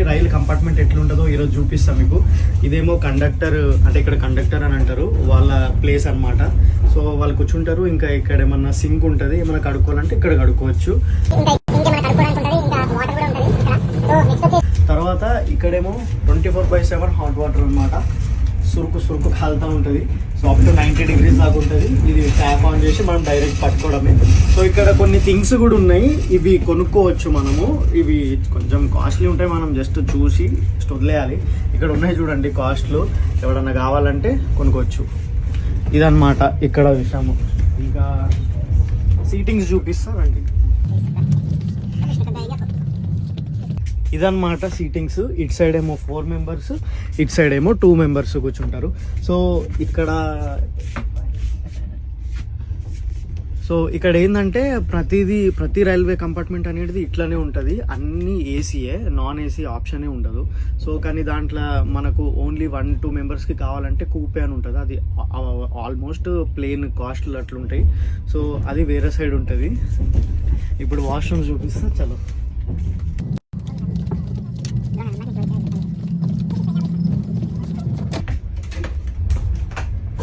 రైలు compartment ఎట్లుంటుందో ఈరోజు చూపిస్తాం మీకు. ఇదేమో కండక్టర్, అంటే ఇక్కడ కండక్టర్ అని అంటారు, వాళ్ళ ప్లేస్ అన్నమాట. సో వాళ్ళు కూర్చుంటారు. ఇంకా ఇక్కడ ఏమన్నా సింక్ ఉంటుంది, ఏమన్నా కడుక్కోవాలంటే ఇక్కడ కడుక్కోవచ్చు. తర్వాత ఇక్కడేమో 24/7 హాట్ వాటర్ అన్నమాట. సురుకు కాలుతూ ఉంటుంది. సో అప్ టు 90 degrees దాకా ఉంటుంది. ఇది ట్యాప్ ఆన్ చేసి మనం డైరెక్ట్ పట్టుకోవడమే. సో ఇక్కడ కొన్ని థింగ్స్ కూడా ఉన్నాయి, ఇవి కొనుక్కోవచ్చు మనము. ఇవి కొంచెం కాస్ట్లీ ఉంటాయి, మనం జస్ట్ చూసి వదిలేయాలి. ఇక్కడ ఉన్నాయి చూడండి కాస్ట్లు, ఎవడన్నా కావాలంటే కొనుక్కోవచ్చు. ఇదన్నమాట ఇక్కడ విషయము. ఇంకా సీటింగ్స్ చూపిస్తారండి. ఇదన్నమాట సీటింగ్స్. ఇటు సైడ్ ఏమో 4 members, ఇటు సైడ్ ఏమో 2 members కూర్చుంటారు. సో ఇక్కడ ఏంటంటే ప్రతి రైల్వే కంపార్ట్మెంట్ అనేది ఇట్లానే ఉంటుంది. అన్ని ఏసీయే, నాన్ ఏసీ ఆప్షనే ఉండదు. సో కానీ దాంట్లో మనకు ఓన్లీ 1-2 members కావాలంటే కూపే అని ఉంటుంది. అది ఆల్మోస్ట్ ప్లేన్ కాస్ట్లు అట్లుంటాయి. సో అది వేరే సైడ్ ఉంటుంది. ఇప్పుడు వాష్రూమ్ చూపిస్తా చలో.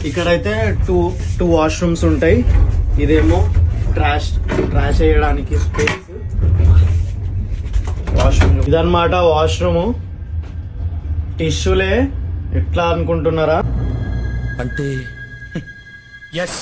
ఇక్కడైతే టూ వాష్రూమ్స్ ఉంటాయి. ఇదేమో ట్రాష్ వేయడానికి స్పేస్ వాష్రూమ్. ఇదన్నమాట వాష్రూమ్. టిష్యూలే ఎట్లా అనుకుంటున్నారా? అంటే ఎస్